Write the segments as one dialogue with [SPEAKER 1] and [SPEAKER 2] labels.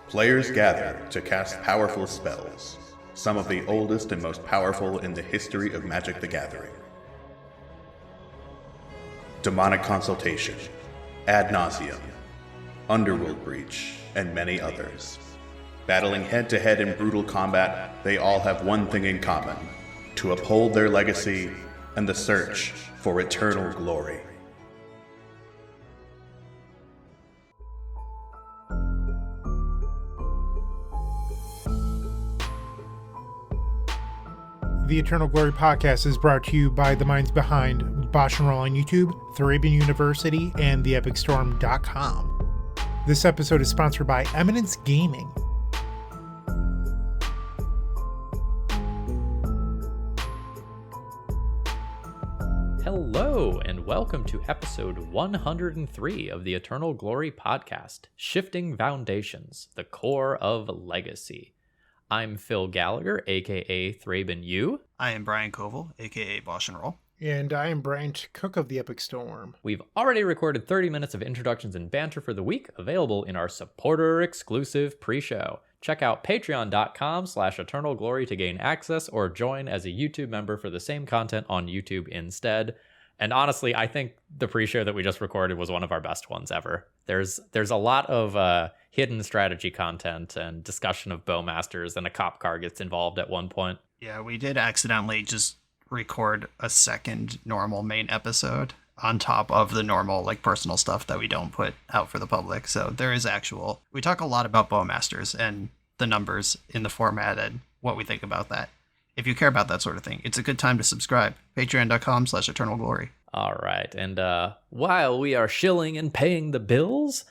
[SPEAKER 1] Players gather to cast powerful spells, some of the oldest and most powerful in the history of Magic the Gathering. Demonic Consultation, Ad Nauseam, Underworld Breach, and many others. Battling head-to-head in brutal combat, they all have one thing in common: to uphold their legacy and the search for eternal glory.
[SPEAKER 2] The Eternal Glory podcast is brought to you by the minds behind BoshNRoll on YouTube, ThrabenU University, and TheEpicStorm.com. This episode is sponsored by Eminence Gaming.
[SPEAKER 3] Hello, and welcome to episode 103 of the Eternal Glory podcast, Shifting Foundations, the Core of Legacy. I'm Phil Gallagher, aka ThrabenU.
[SPEAKER 4] I am Brian Coval, aka BoshNRoll.
[SPEAKER 2] And I am Bryant Cook of the Epic Storm.
[SPEAKER 3] We've already recorded 30 minutes of introductions and banter for the week, available in our supporter-exclusive pre-show. Check out patreon.com/eternalglory to gain access, or join as a YouTube member for the same content on YouTube instead. And honestly, I think the pre-show that we just recorded was one of our best ones ever. There's a lot of hidden strategy content and discussion of bowmasters, and a cop car gets involved at one point.
[SPEAKER 4] Yeah, we did accidentally just record a second normal main episode on top of the normal personal stuff that we don't put out for the public. So there is we talk a lot about bowmasters and the numbers in the format and what we think about that. If you care about that sort of thing, it's a good time to subscribe. Patreon.com/eternalglory.
[SPEAKER 3] All right. And while we are shilling and paying the bills,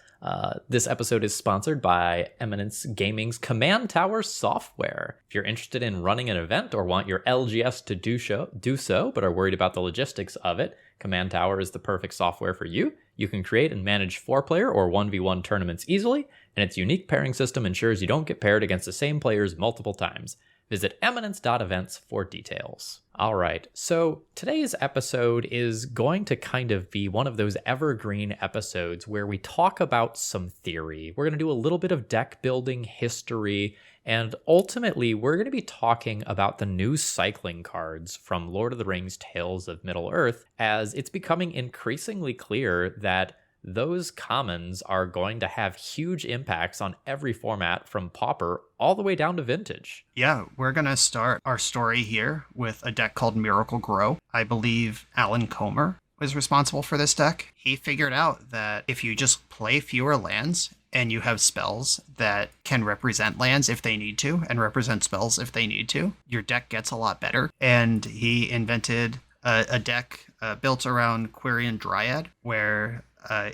[SPEAKER 3] this episode is sponsored by Eminence Gaming's Command Tower software. If you're interested in running an event or want your LGS to do so, but are worried about the logistics of it, Command Tower is the perfect software for you. You can create and manage 4-player or 1v1 tournaments easily, and its unique pairing system ensures you don't get paired against the same players multiple times. Visit eminence.events for details. All right, so today's episode is going to kind of be one of those evergreen episodes where we talk about some theory. We're going to do a little bit of deck building history, and ultimately we're going to be talking about the new cycling cards from Lord of the Rings Tales of Middle-earth, as it's becoming increasingly clear that those commons are going to have huge impacts on every format from Pauper all the way down to Vintage.
[SPEAKER 4] Yeah, we're going to start our story here with a deck called Miracle Grow. I believe Alan Comer was responsible for this deck. He figured out that if you just play fewer lands and you have spells that can represent lands if they need to and represent spells if they need to, your deck gets a lot better. And he invented a deck built around Quirion Dryad, where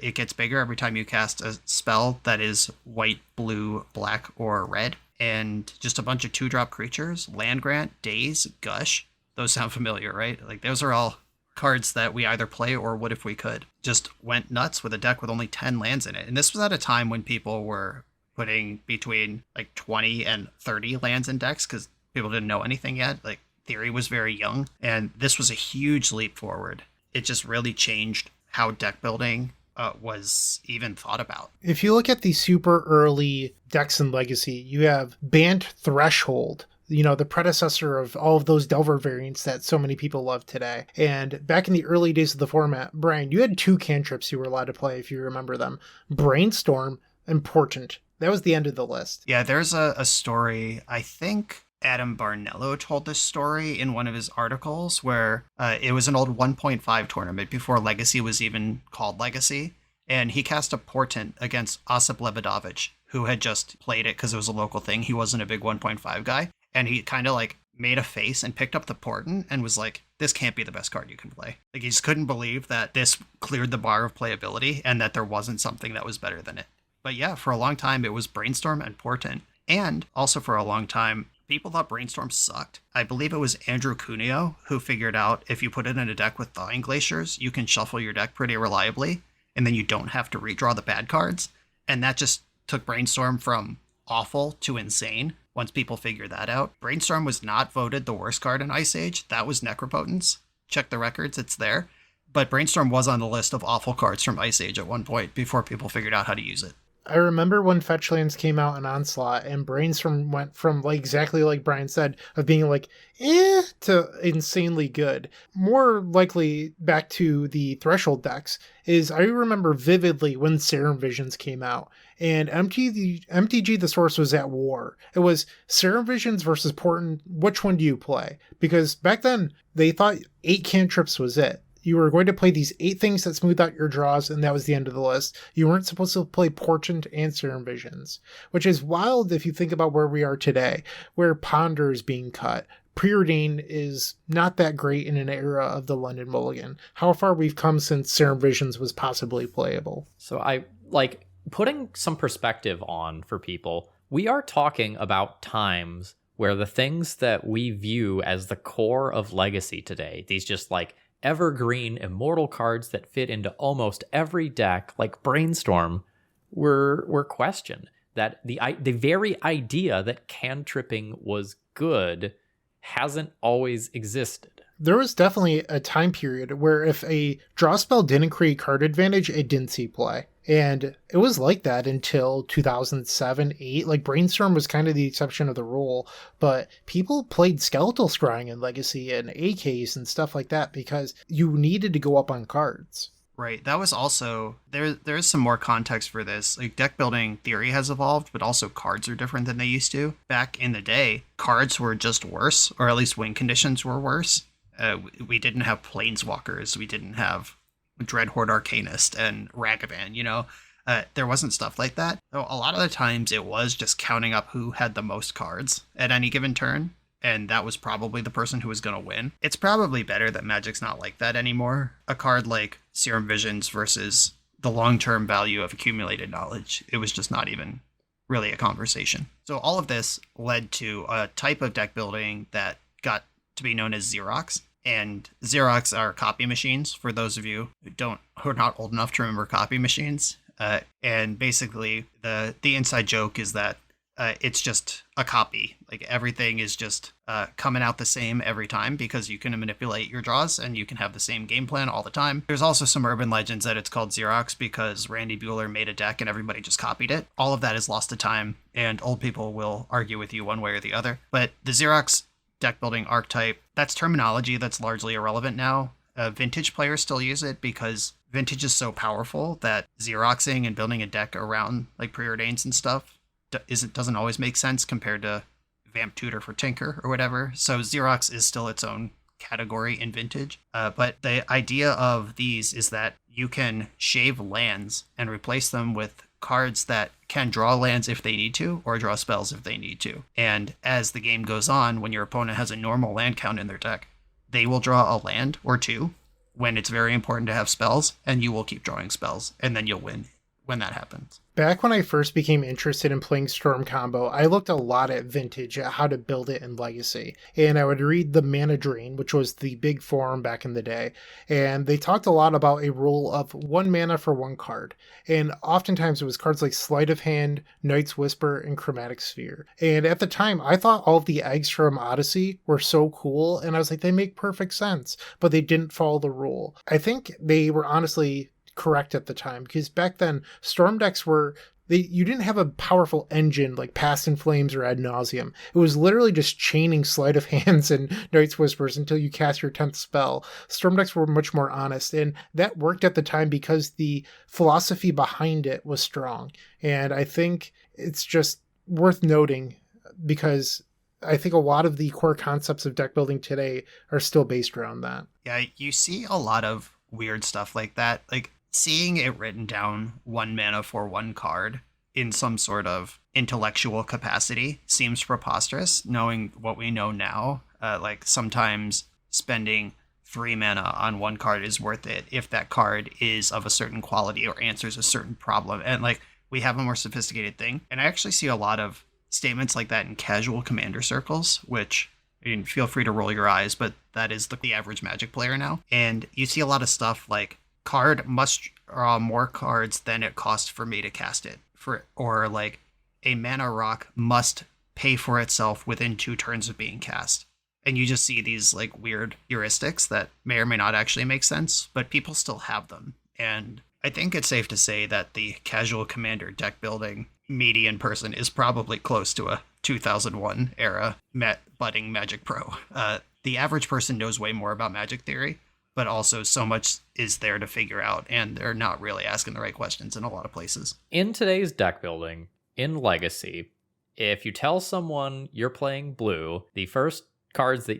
[SPEAKER 4] it gets bigger every time you cast a spell that is white, blue, black, or red. And just a bunch of 2-drop creatures, Land Grant, Daze, Gush. Those sound familiar, right? Those are all cards that we either play or would if we could. Just went nuts with a deck with only 10 lands in it. And this was at a time when people were putting between 20 and 30 lands in decks because people didn't know anything yet. Theory was very young. And this was a huge leap forward. It just really changed how deck building was even thought about.
[SPEAKER 2] If you look at the super early decks in Legacy, you have Bant Threshold, the predecessor of all of those Delver variants that so many people love today. And back in the early days of the format, Brian, you had 2 cantrips you were allowed to play if you remember them: Brainstorm and Portent. That was the end of the list.
[SPEAKER 4] Yeah, there's a story, I think Adam Barnello told this story in one of his articles, where it was an old 1.5 tournament before Legacy was even called Legacy. And he cast a Portent against Osip Lebedovich, who had just played it because it was a local thing. He wasn't a big 1.5 guy. And he kind of made a face and picked up the Portent and was like, this can't be the best card you can play. He just couldn't believe that this cleared the bar of playability and that there wasn't something that was better than it. But yeah, for a long time, it was Brainstorm and Portent. And also for a long time, people thought Brainstorm sucked. I believe it was Andrew Cuneo who figured out if you put it in a deck with Thawing Glaciers, you can shuffle your deck pretty reliably, and then you don't have to redraw the bad cards. And that just took Brainstorm from awful to insane once people figured that out. Brainstorm was not voted the worst card in Ice Age. That was Necropotence. Check the records, it's there. But Brainstorm was on the list of awful cards from Ice Age at one point before people figured out how to use it.
[SPEAKER 2] I remember when fetch lands came out in Onslaught and Brainstorm went from like exactly like Brian said of being like to insanely good. More likely back to the Threshold decks is I remember vividly when Serum Visions came out and MTG the Source was at war. It was Serum Visions versus Portent. Which one do you play? Because back then they thought 8 Cantrips was it. You were going to play these 8 things that smooth out your draws, and that was the end of the list. You weren't supposed to play Portent and Serum Visions, which is wild if you think about where we are today, where Ponder is being cut. Preordain is not that great in an era of the London Mulligan. How far we've come since Serum Visions was possibly playable.
[SPEAKER 3] So I like putting some perspective on for people. We are talking about times where the things that we view as the core of Legacy today, these just like evergreen immortal cards that fit into almost every deck, like Brainstorm, were questioned. That the very idea that cantripping was good hasn't always existed.
[SPEAKER 2] There was definitely a time period where if a draw spell didn't create card advantage, it didn't see play. And it was like that until 2007, 8. Like Brainstorm was kind of the exception of the rule, but people played Skeletal Scrying in Legacy and AKs and stuff like that because you needed to go up on cards.
[SPEAKER 4] Right. That was also there is some more context for this. Like deck building theory has evolved, but also cards are different than they used to. Back in the day, cards were just worse, or at least win conditions were worse. We didn't have Planeswalkers, we didn't have Dreadhorde Arcanist and Ragavan, you know? There wasn't stuff like that. So a lot of the times it was just counting up who had the most cards at any given turn, and that was probably the person who was going to win. It's probably better that Magic's not like that anymore. A card like Serum Visions versus the long-term value of accumulated knowledge, it was just not even really a conversation. So all of this led to a type of deck building that got to be known as Xerox. And Xerox are copy machines, for those of you who are not old enough to remember copy machines. And basically, the inside joke is that it's just a copy. Like everything is just coming out the same every time because you can manipulate your draws and you can have the same game plan all the time. There's also some urban legends that it's called Xerox because Randy Bueller made a deck and everybody just copied it. All of that is lost to time, and old people will argue with you one way or the other. But the Xerox deck building archetype, that's terminology that's largely irrelevant now. Vintage players still use it because Vintage is so powerful that Xeroxing and building a deck around like preordains and stuff doesn't always make sense compared to Vamp Tutor for Tinker or whatever. So Xerox is still its own category in Vintage. But the idea of these is that you can shave lands and replace them with cards that can draw lands if they need to, or draw spells if they need to. And as the game goes on, when your opponent has a normal land count in their deck, they will draw a land or two when it's very important to have spells, and you will keep drawing spells, and then you'll win when that happens.
[SPEAKER 2] Back when I first became interested in playing Storm Combo, I looked a lot at Vintage, at how to build it in Legacy. And I would read the Mana Drain, which was the big forum back in the day. And they talked a lot about a rule of 1 mana for 1 card. And oftentimes it was cards like Sleight of Hand, Night's Whisper, and Chromatic Sphere. And at the time, I thought all of the eggs from Odyssey were so cool. And I was like, they make perfect sense. But they didn't follow the rule. I think they were honestly correct at the time, because back then storm decks you didn't have a powerful engine like Past in Flames or Ad Nauseam. It was literally just chaining Sleight of Hands and Night's Whispers until you cast your 10th spell. Storm decks were much more honest, and that worked at the time because the philosophy behind it was strong. And I think it's just worth noting because I think a lot of the core concepts of deck building today are still based around that.
[SPEAKER 4] Yeah, you see a lot of weird stuff like that. Like seeing it written down 1 mana for 1 card in some sort of intellectual capacity seems preposterous, knowing what we know now. Like sometimes spending 3 mana on 1 card is worth it if that card is of a certain quality or answers a certain problem. And like we have a more sophisticated thing. And I actually see a lot of statements like that in casual commander circles, which, I mean, feel free to roll your eyes, but that is the average Magic player now. And you see a lot of stuff like card must draw more cards than it costs for me to cast it, or like a mana rock must pay for itself within 2 turns of being cast. And you just see these like weird heuristics that may or may not actually make sense, but people still have them. And I think it's safe to say that the casual commander deck building median person is probably close to a 2001 era budding Magic Pro. The average person knows way more about Magic theory, but also so much is there to figure out, and they're not really asking the right questions in a lot of places.
[SPEAKER 3] In today's deck building, in Legacy, if you tell someone you're playing blue, the first cards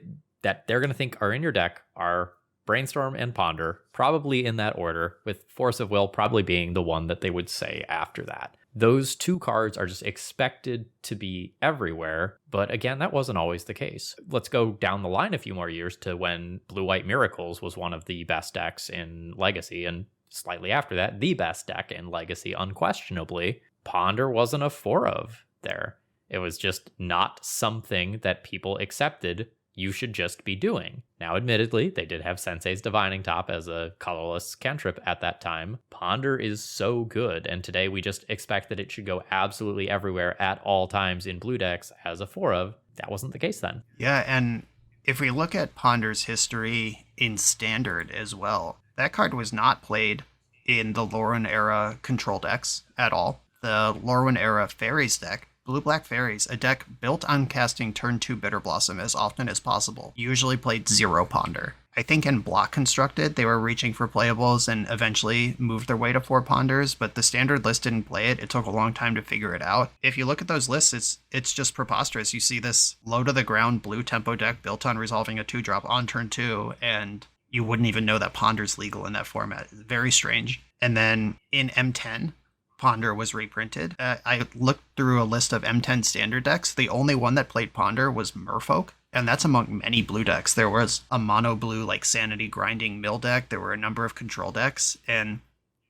[SPEAKER 3] that they're going to think are in your deck are Brainstorm and Ponder, probably in that order, with Force of Will probably being the one that they would say after that. Those two cards are just expected to be everywhere, but again, that wasn't always the case. Let's go down the line a few more years to when Blue-White Miracles was one of the best decks in Legacy, and slightly after that, the best deck in Legacy, unquestionably. Ponder wasn't a 4 of there. It was just not something that people accepted you should just be doing. Now, admittedly, they did have Sensei's Divining Top as a colorless cantrip at that time. Ponder is so good, and today we just expect that it should go absolutely everywhere at all times in blue decks as a 4 of. That wasn't the case then.
[SPEAKER 4] Yeah, and if we look at Ponder's history in Standard as well, that card was not played in the Lorwyn era control decks at all. The Lorwyn era Fairies deck, Blue-Black Fairies, a deck built on casting turn 2 Bitter Blossom as often as possible, usually played 0 Ponder. I think in Block Constructed, they were reaching for playables and eventually moved their way to 4 Ponders, but the Standard list didn't play it. It took a long time to figure it out. If you look at those lists, it's just preposterous. You see this low-to-the-ground blue tempo deck built on resolving a 2-drop on turn 2, and you wouldn't even know that Ponder's legal in that format. Very strange. And then in M10, Ponder was reprinted. I looked through a list of M10 standard decks. The only one that played Ponder was Merfolk, and that's among many blue decks. There was a mono blue like Sanity Grinding Mill deck. There were a number of control decks, and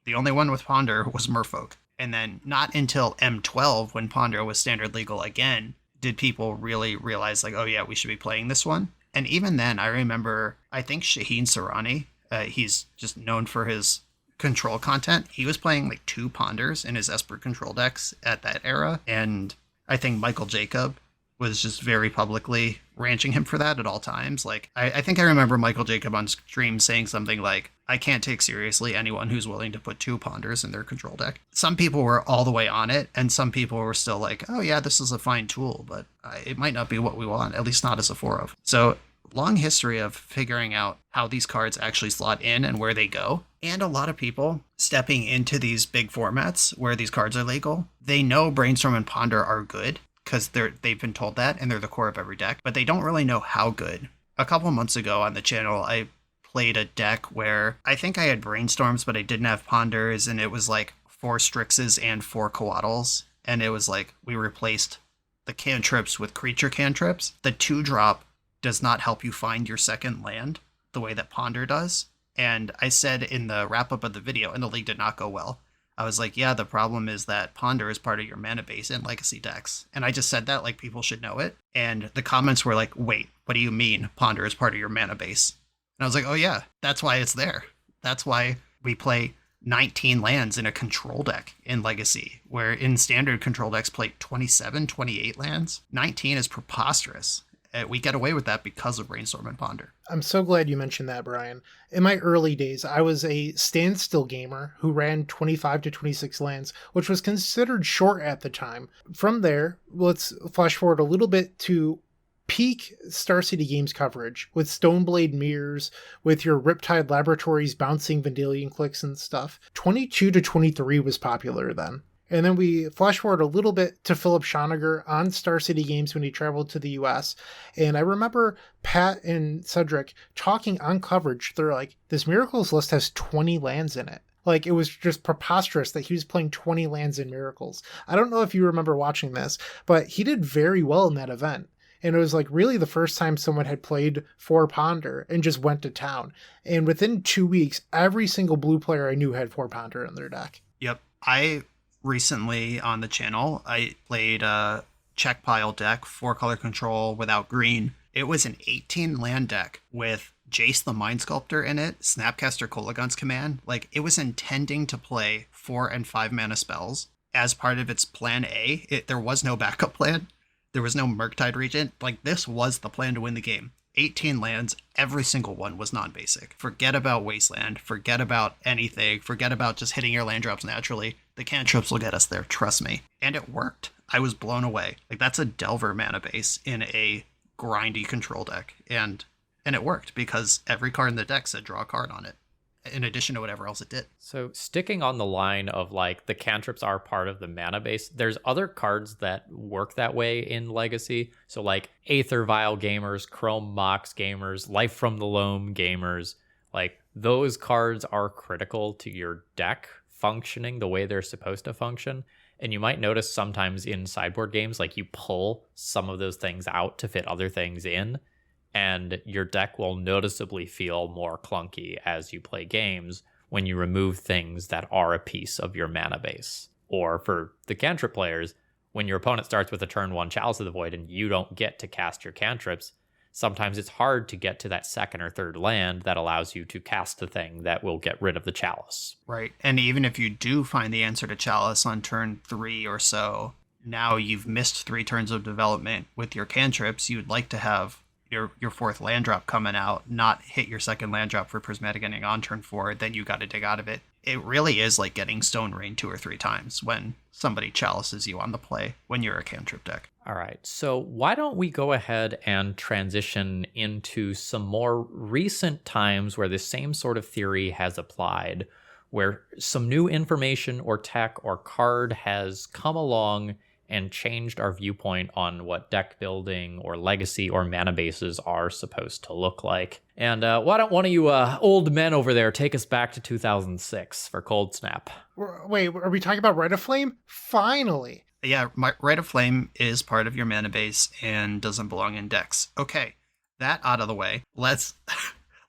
[SPEAKER 4] the only one with Ponder was Merfolk. And then not until M12, when Ponder was standard legal again, did people really realize like, oh yeah, we should be playing this one. And even then, I remember, I think Shaheen Sarani, he's just known for his control content. He was playing like 2 Ponders in his Esper control decks at that era, and I think Michael Jacob was just very publicly ranching him for that at all times. Like, I think I remember Michael Jacob on stream saying something like, I can't take seriously anyone who's willing to put 2 Ponders in their control deck. Some people were all the way on it, and some people were still like, oh yeah, this is a fine tool, but it might not be what we want, at least not as a 4 of. So long history of figuring out how these cards actually slot in and where they go. And a lot of people stepping into these big formats where these cards are legal, they know Brainstorm and Ponder are good because they've been told that and they're the core of every deck, but they don't really know how good. A couple months ago on the channel, I played a deck where I think I had Brainstorms, but I didn't have Ponders, and it was like 4 Strixes and 4 Coatls, and it was like we replaced the cantrips with creature cantrips. The 2-drop does not help you find your second land the way that Ponder does. And I said in the wrap-up of the video, and the league did not go well, I was like, yeah, the problem is that Ponder is part of your mana base in Legacy decks. And I just said that like people should know it. And the comments were like, wait, what do you mean Ponder is part of your mana base? And I was like, oh yeah, that's why it's there. That's why we play 19 lands in a control deck in Legacy, where in standard control decks play 27, 28 lands. 19 is preposterous. We get away with that because of Brainstorm and Ponder.
[SPEAKER 2] I'm so glad you mentioned that, Brian. In my early days, I was a standstill gamer who ran 25 to 26 lands, which was considered short at the time. From there, let's flash forward a little bit to peak Star City Games coverage with Stoneblade Mirrors, with your Riptide Laboratories bouncing Vendilion clicks and stuff. 22 to 23 was popular then. And then we flash forward a little bit to Philip Schoniger on Star City Games when he traveled to the US. And I remember Pat and Cedric talking on coverage. They're like, this Miracles list has 20 lands in it. Like, it was just preposterous that he was playing 20 lands in Miracles. I don't know if you remember watching this, but he did very well in that event. And it was like really the first time someone had played 4 Ponder and just went to town. And within 2 weeks, every single blue player I knew had 4 Ponder in their deck.
[SPEAKER 4] Yep. Recently on the channel, I played a check pile deck, 4-color control without green. It was an 18 land deck with Jace the Mind Sculptor in it, Snapcaster Kolaghan's Command. Like, it was intending to play 4 and 5 mana spells as part of its plan A. There was no backup plan. There was no Murktide Regent. Like, this was the plan to win the game. 18 lands, every single one was non-basic. Forget about Wasteland, forget about anything, forget about just hitting your land drops naturally. The Cantrips will get us there, trust me. And it worked. I was blown away. Like, that's a Delver mana base in a grindy control deck. And it worked because every card in the deck said draw a card on it, in addition to whatever else it did.
[SPEAKER 3] So sticking on the line of like the cantrips are part of the mana base, there's other cards that work that way in Legacy. So like Aether Vial gamers, Chrome Mox gamers, Life from the Loam gamers, like those cards are critical to your deck functioning the way they're supposed to function. And you might notice sometimes in sideboard games, like you pull some of those things out to fit other things in, and your deck will noticeably feel more clunky as you play games when you remove things that are a piece of your mana base. Or for the cantrip players, when your opponent starts with a turn 1 Chalice of the Void and you don't get to cast your cantrips, sometimes it's hard to get to that second or third land that allows you to cast the thing that will get rid of the Chalice.
[SPEAKER 4] Right. And even if you do find the answer to Chalice on turn 3 or so, now you've missed 3 turns of development with your cantrips. You'd like to have your 4th land drop coming out, not hit your 2nd land drop for Prismatic Ending on turn 4, then you got to dig out of it. It really is like getting Stone Rain 2 or 3 times when somebody chalices you on the play when you're a cantrip deck.
[SPEAKER 3] All right, so why don't we go ahead and transition into some more recent times where the same sort of theory has applied, where some new information or tech or card has come along and changed our viewpoint on what deck building or legacy or mana bases are supposed to look like. And why don't one of you old men over there take us back to 2006 for Cold Snap?
[SPEAKER 2] Wait, are we talking about Rite of Flame? Finally!
[SPEAKER 4] Yeah, Rite of Flame is part of your mana base and doesn't belong in decks. Okay, that out of the way, let's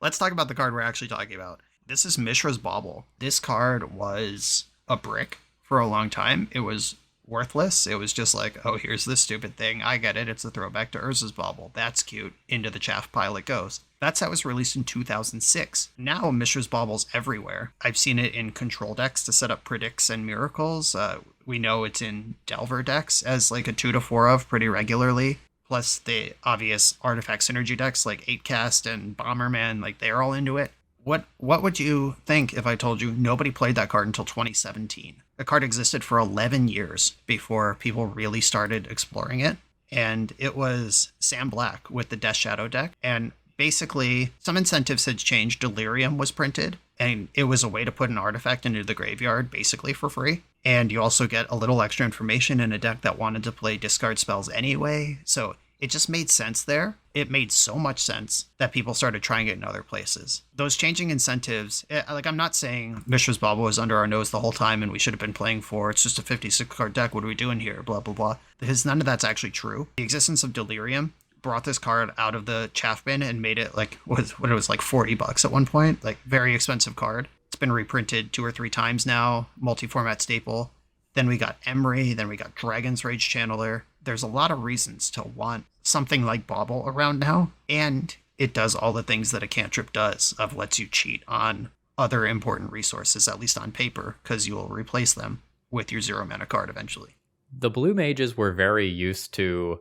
[SPEAKER 4] talk about the card we're actually talking about. This is Mishra's Bauble. This card was a brick for a long time. It was worthless. It was just like, oh, here's this stupid thing. I get it. It's a throwback to Urza's Bauble. That's cute. Into the chaff pile it goes. That's how it was released in 2006. Now Mishra's Bauble's everywhere. I've seen it in control decks to set up Predicts and Miracles. We know it's in Delver decks as like a 2 to 4 of pretty regularly. Plus the obvious artifact synergy decks like 8cast and Bomberman, like they're all into it. What would you think if I told you nobody played that card until 2017? The card existed for 11 years before people really started exploring it. And it was Sam Black with the Death Shadow deck. And basically, some incentives had changed. Delirium was printed, and it was a way to put an artifact into the graveyard basically for free. And you also get a little extra information in a deck that wanted to play discard spells anyway. So it just made sense there. It made so much sense that people started trying it in other places. Those changing incentives, like I'm not saying Mishra's Bauble was under our nose the whole time and we should have been playing for, it's just a 56 card deck, what are we doing here, blah, blah, blah. Because none of that's actually true. The existence of Delirium brought this card out of the chaff bin and made it like, what it was like $40 at one point, like very expensive card. It's been reprinted 2 or 3 times now, multi-format staple. Then we got Emery, then we got Dragon's Rage Channeler. There's a lot of reasons to want something like Bauble around now, and it does all the things that a cantrip does, of lets you cheat on other important resources, at least on paper, because you will replace them with your 0 mana card eventually.
[SPEAKER 3] The blue mages were very used to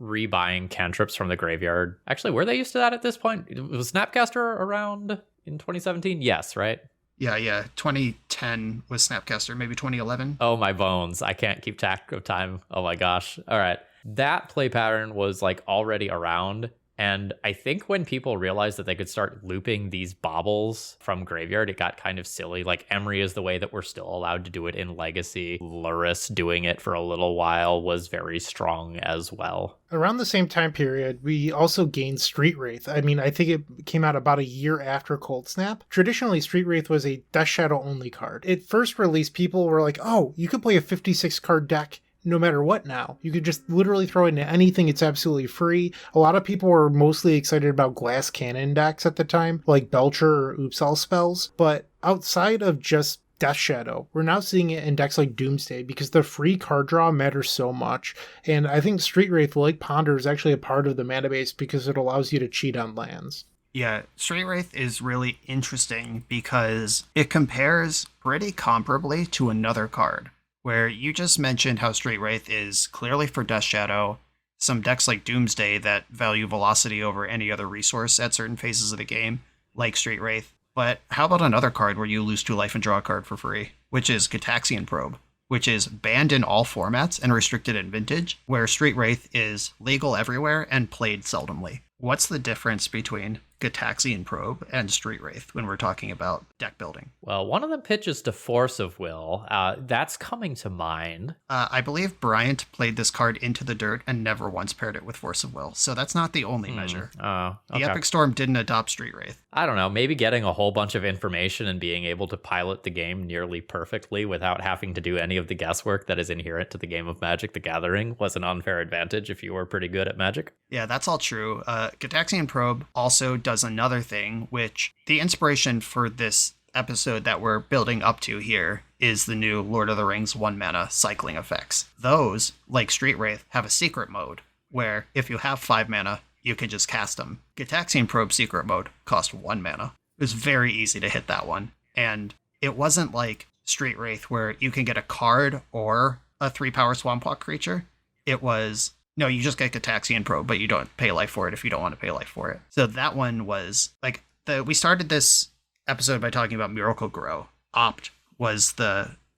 [SPEAKER 3] rebuying cantrips from the graveyard. Actually, were they used to that at this point? Was Snapcaster around in 2017? Yes, right?
[SPEAKER 4] Yeah. 2010 was Snapcaster, maybe 2011.
[SPEAKER 3] Oh, my bones. I can't keep track of time. Oh my gosh. All right. That play pattern was like already around. And I think when people realized that they could start looping these baubles from graveyard, it got kind of silly. Like Emery is the way that we're still allowed to do it in Legacy. Luris doing it for a little while was very strong as well.
[SPEAKER 2] Around the same time period, we also gained Street Wraith. I mean, I think it came out about a year after Cold Snap. Traditionally, Street Wraith was a Death Shadow only card. It first released, people were like, oh, you could play a 56 card deck no matter what now. You could just literally throw it into anything. It's absolutely free. A lot of people were mostly excited about Glass Cannon decks at the time, like Belcher or Oops All Spells. But outside of just Death Shadow, we're now seeing it in decks like Doomsday because the free card draw matters so much. And I think Street Wraith, like Ponder, is actually a part of the mana base because it allows you to cheat on lands.
[SPEAKER 4] Yeah, Street Wraith is really interesting because it compares pretty comparably to another card, where you just mentioned how Street Wraith is clearly for Death Shadow. some decks like Doomsday that value velocity over any other resource at certain phases of the game, like Street Wraith. But how about another card where you lose 2 life and draw a card for free, which is Gitaxian Probe, which is banned in all formats and restricted in Vintage, where Street Wraith is legal everywhere and played seldomly. What's the difference between Gitaxian Probe and Street Wraith when we're talking about deck building?
[SPEAKER 3] Well, one of them pitches to Force of Will. That's coming to mind.
[SPEAKER 4] I believe Bryant played this card into the dirt and never once paired it with Force of Will, so that's not the only measure.
[SPEAKER 3] Oh, okay.
[SPEAKER 4] The Epic Storm didn't adopt Street Wraith.
[SPEAKER 3] I don't know, maybe getting a whole bunch of information and being able to pilot the game nearly perfectly without having to do any of the guesswork that is inherent to the game of Magic the Gathering was an unfair advantage if you were pretty good at Magic.
[SPEAKER 4] Yeah, that's all true. Gitaxian Probe also does another thing, which the inspiration for this episode that we're building up to here is the new Lord of the Rings 1-mana cycling effects. Those, like Street Wraith, have a secret mode, where if you have 5 mana, you can just cast them. Gitaxian Probe secret mode cost 1 mana. It was very easy to hit that one. And it wasn't like Street Wraith where you can get a card or a 3-power Swamp Walk creature. It was, no, you just get Gitaxian Probe, but you don't pay life for it if you don't want to pay life for it. So that one was, like, we started this episode by talking about Miracle Grow. Opt was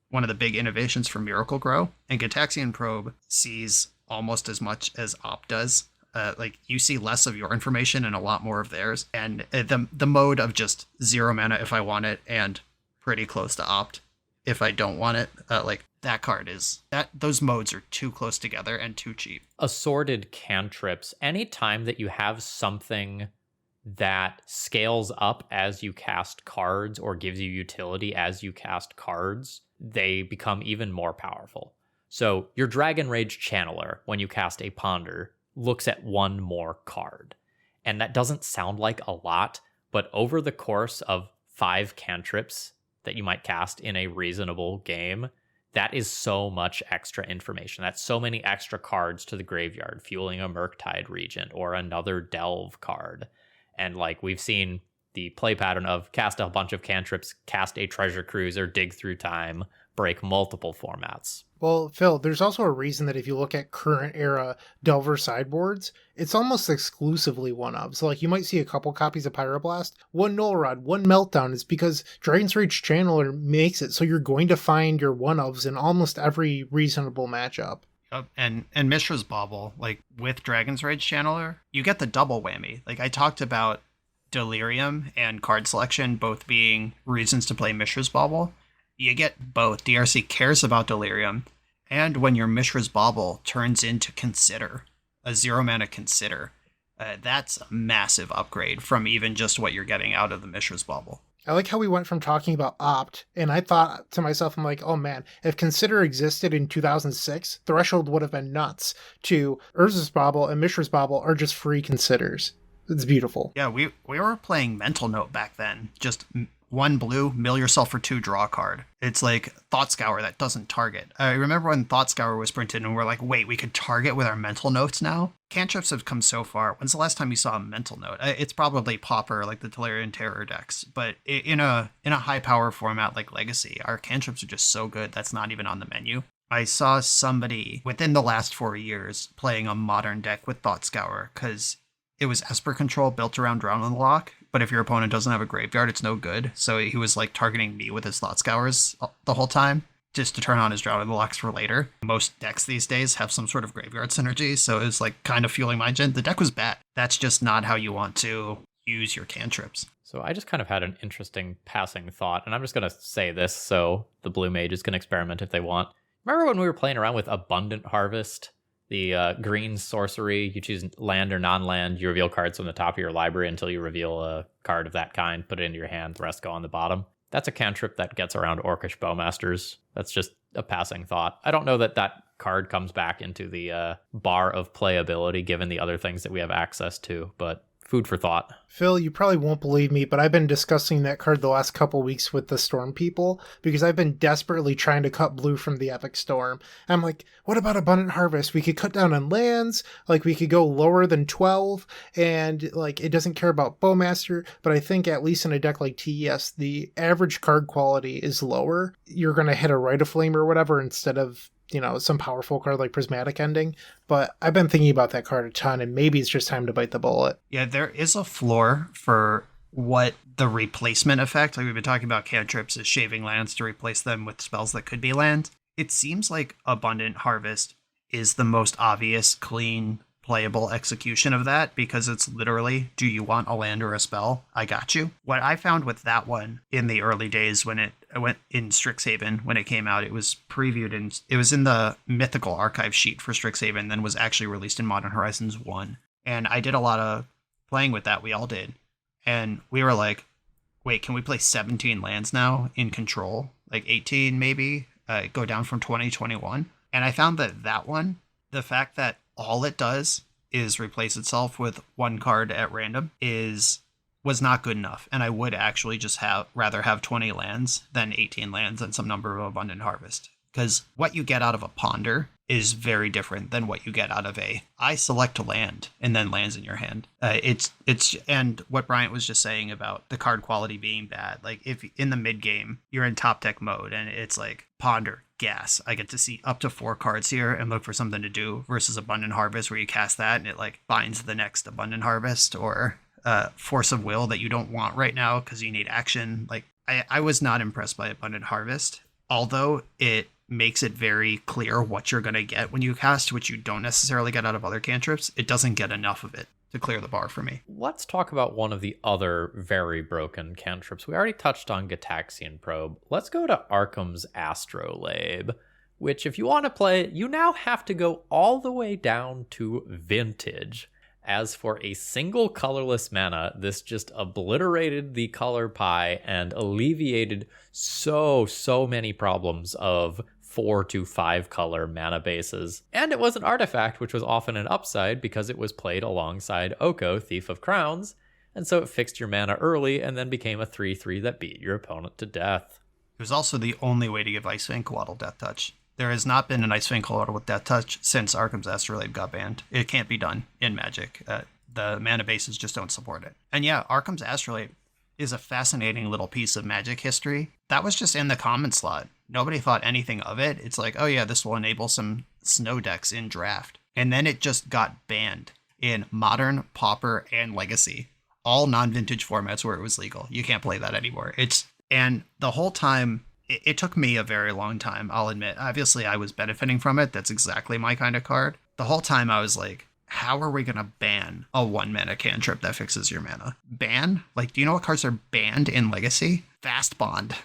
[SPEAKER 4] one of the big innovations for Miracle Grow, and Gitaxian Probe sees almost as much as Opt does. Like, you see less of your information and a lot more of theirs. And the mode of just 0 mana if I want it and pretty close to Opt if I don't want it, that card is, those modes are too close together and too cheap.
[SPEAKER 3] Assorted cantrips, anytime that you have something that scales up as you cast cards or gives you utility as you cast cards, they become even more powerful. So your Dragon Rage Channeler, when you cast a Ponder, looks at 1 more card. And that doesn't sound like a lot, but over the course of 5 cantrips that you might cast in a reasonable game, that is so much extra information. That's so many extra cards to the graveyard, fueling a Murktide Regent or another Delve card. And like we've seen the play pattern of cast a bunch of cantrips, cast a Treasure Cruiser, dig through time, break multiple formats.
[SPEAKER 2] Well, Phil, there's also a reason that if you look at current era Delver sideboards, it's almost exclusively 1-ofs. So like you might see a couple copies of Pyroblast, 1 Null Rod, 1 Meltdown. It's because Dragon's Rage Channeler makes it so you're going to find your 1-ofs in almost every reasonable matchup.
[SPEAKER 4] And Mishra's Bauble, like with Dragon's Rage Channeler, you get the double whammy. Like I talked about Delirium and card selection both being reasons to play Mishra's Bauble. You get both. DRC cares about Delirium, and when your Mishra's Bauble turns into Consider, a 0 mana Consider, that's a massive upgrade from even just what you're getting out of the Mishra's Bauble.
[SPEAKER 2] I like how we went from talking about Opt, and I thought to myself, I'm like, oh man, if Consider existed in 2006, Threshold would have been nuts, to Urza's Bauble and Mishra's Bauble are just free Considers. It's beautiful.
[SPEAKER 4] Yeah, we were playing Mental Note back then. Just 1 blue, mill yourself for 2, draw a card. It's like Thought Scour that doesn't target. I remember when Thought Scour was printed and we're like, wait, we could target with our Mental Notes now? Cantrips have come so far. When's the last time you saw a Mental Note? It's probably Pauper, like the Tolarian Terror decks. But in a high power format like Legacy, our cantrips are just so good that's not even on the menu. I saw somebody within the last 4 years playing a modern deck with Thought Scour because it was Esper Control built around Drown in the Lock, but if your opponent doesn't have a graveyard, it's no good. So he was like targeting me with his Thought Scours the whole time, just to turn on his Drown in the Locks for later. Most decks these days have some sort of graveyard synergy, so it was like kind of fueling my gen. The deck was bad. That's just not how you want to use your cantrips.
[SPEAKER 3] So I just kind of had an interesting passing thought, and I'm just going to say this so the blue mages can experiment if they want. Remember when we were playing around with Abundant Harvest? The green sorcery, you choose land or non-land, you reveal cards from the top of your library until you reveal a card of that kind, put it into your hand, the rest go on the bottom. That's a cantrip that gets around Orcish Bowmasters. That's just a passing thought. I don't know that that card comes back into the bar of playability given the other things that we have access to, but food for thought.
[SPEAKER 2] Phil, you probably won't believe me, but I've been discussing that card the last couple weeks with the Storm people because I've been desperately trying to cut blue from the Epic Storm. I'm like, what about Abundant Harvest? We could cut down on lands, like we could go lower than 12, and like it doesn't care about Bowmaster, but I think at least in a deck like TES, the average card quality is lower. You're going to hit a Rite of Flame or whatever instead of some powerful card like Prismatic Ending. But I've been thinking about that card a ton, and maybe it's just time to bite the bullet.
[SPEAKER 4] Yeah, there is a floor for what the replacement effect, like we've been talking about cantrips as shaving lands to replace them with spells that could be land. It seems like Abundant Harvest is the most obvious, clean, playable execution of that, because it's literally, do you want a land or a spell? I got you. What I found with that one in the early days when it went in Strixhaven, when it came out, it was previewed and it was in the Mythical Archive sheet for Strixhaven, then was actually released in Modern Horizons 1. And I did a lot of playing with that. We all did. And we were like, wait, can we play 17 lands now in Control? Like 18 maybe? Go down from 20, 21. And I found that one, the fact that all it does is replace itself with one card at random was not good enough. And I would actually just rather have 20 lands than 18 lands and some number of Abundant Harvest. Because what you get out of a Ponder is very different than what you get out of I select a land and then lands in your hand. And what Bryant was just saying about the card quality being bad. Like if in the mid game you're in top deck mode and it's like Ponder, gas, I get to see up to 4 cards here and look for something to do, versus Abundant Harvest where you cast that and it like binds the next Abundant Harvest, or Force of Will that you don't want right now because you need action. Like I was not impressed by Abundant Harvest, although it makes it very clear what you're going to get when you cast, which you don't necessarily get out of other cantrips. It doesn't get enough of it to clear the bar for me.
[SPEAKER 3] Let's talk about one of the other very broken cantrips. We already touched on Gitaxian Probe. Let's go to Arkham's Astrolabe, which if you want to play it, you now have to go all the way down to Vintage. As for a single colorless mana, this just obliterated the color pie and alleviated so many problems of 4 to 5 color mana bases. And it was an artifact, which was often an upside because it was played alongside Oko, Thief of Crowns, and so it fixed your mana early and then became a 3/3 that beat your opponent to death.
[SPEAKER 4] It was also the only way to give Icefang Coatl Death Touch. There has not been an Icefang Coatl with Death Touch since Arkham's Astrolabe got banned. It can't be done in Magic. The mana bases just don't support it. And yeah, Arkham's Astrolabe is a fascinating little piece of Magic history. That was just in the common slot. Nobody thought anything of it. It's like, oh yeah, this will enable some snow decks in Draft. And then it just got banned in Modern, Pauper, and Legacy. All non-vintage formats where it was legal. You can't play that anymore. And the whole time, it took me a very long time, I'll admit. Obviously, I was benefiting from it. That's exactly my kind of card. The whole time I was like, how are we going to ban a 1-mana cantrip that fixes your mana? Ban? Like, do you know what cards are banned in Legacy? Fast Bond.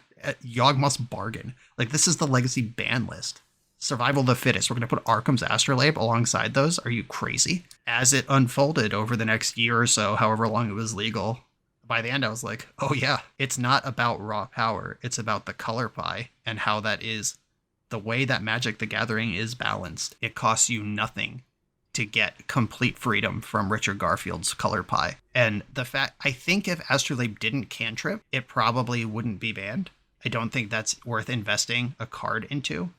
[SPEAKER 4] Yawgmoth's Bargain. Like, this is the Legacy ban list. Survival of the Fittest. We're going to put Arkham's Astrolabe alongside those? Are you crazy? As it unfolded over the next year or so, however long it was legal, by the end I was like, oh yeah, it's not about raw power. It's about the color pie and how that is the way that Magic the Gathering is balanced. It costs you nothing to get complete freedom from Richard Garfield's color pie. And I think if Astrolabe didn't cantrip, it probably wouldn't be banned. I don't think that's worth investing a card into.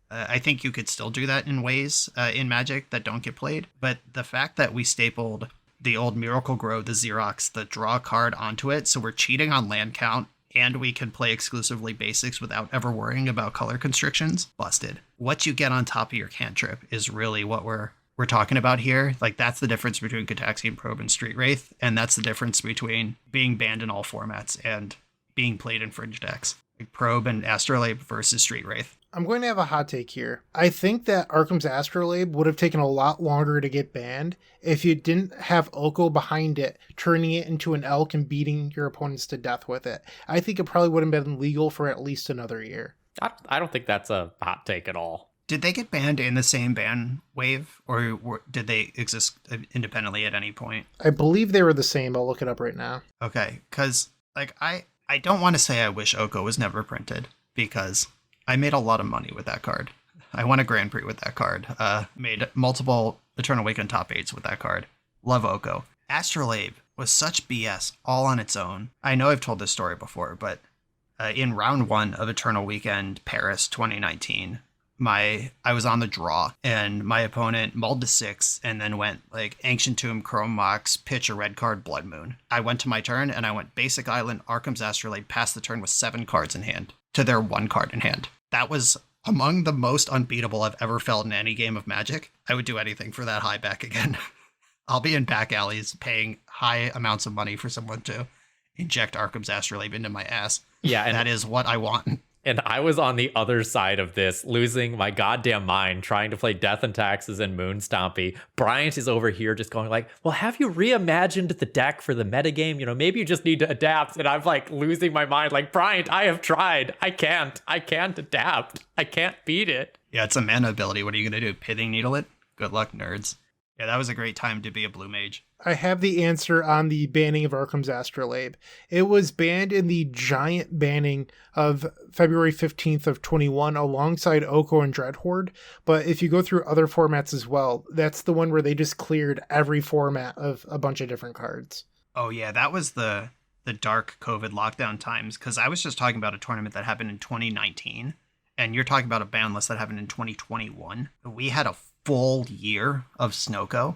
[SPEAKER 4] I think you could still do that in ways in Magic that don't get played. But the fact that we stapled the old Miracle Grow, the Xerox, the draw card onto it, so we're cheating on land count, and we can play exclusively basics without ever worrying about color constrictions, busted. What you get on top of your cantrip is really what we're talking about here. Like, that's the difference between Gitaxian Probe and Street Wraith, and that's the difference between being banned in all formats and being played in fringe decks. Like Probe and Astrolabe versus Street Wraith.
[SPEAKER 2] I'm going to have a hot take here. I think that Arkham's Astrolabe would have taken a lot longer to get banned if you didn't have Oko behind it, turning it into an elk and beating your opponents to death with it. I think it probably would have been legal for at least another year.
[SPEAKER 3] I don't think that's a hot take at all.
[SPEAKER 4] Did they get banned in the same ban wave, or did they exist independently at any point?
[SPEAKER 2] I believe they were the same. I'll look it up right now.
[SPEAKER 4] Okay, because like I don't want to say I wish Oko was never printed, because I made a lot of money with that card. I won a Grand Prix with that card. Made multiple Eternal Awakened top 8s with that card. Love Oko. Astrolabe was such BS all on its own. I know I've told this story before, but in round 1 of Eternal Weekend Paris 2019, I was on the draw, and my opponent mulled to 6 and then went like Ancient Tomb, Chrome Mox, pitch a red card, Blood Moon. I went to my turn and I went Basic Island, Arkham's Astrolabe, passed the turn with 7 cards in hand to their 1 card in hand. That was Among the most unbeatable I've ever felt in any game of Magic, I would do anything for that high back again. I'll be in back alleys paying high amounts of money for someone to inject Arkham's Astrolabe into my ass.
[SPEAKER 3] Yeah, and
[SPEAKER 4] that is what I want.
[SPEAKER 3] And I was on the other side of this, losing my goddamn mind, trying to play Death and Taxes and Moon Stompy. Bryant is over here just going like, well, have you reimagined the deck for the metagame? You know, maybe you just need to adapt. And I'm like losing my mind, like, Bryant, I have tried. I can't adapt. I can't beat it.
[SPEAKER 4] Yeah, it's a mana ability. What are you going to do? Pithing Needle it? Good luck, nerds. Yeah, that was a great time to be a blue mage.
[SPEAKER 2] I have the answer on the banning of Arkham's Astrolabe. It was banned in the giant banning of February 15th of 21 alongside Oko and Dreadhorde. But if you go through other formats as well, that's the one where they just cleared every format of a bunch of different cards.
[SPEAKER 4] Oh yeah, that was the dark COVID lockdown times, because I was just talking about a tournament that happened in 2019, and you're talking about a ban list that happened in 2021. We had a full year of Snowco.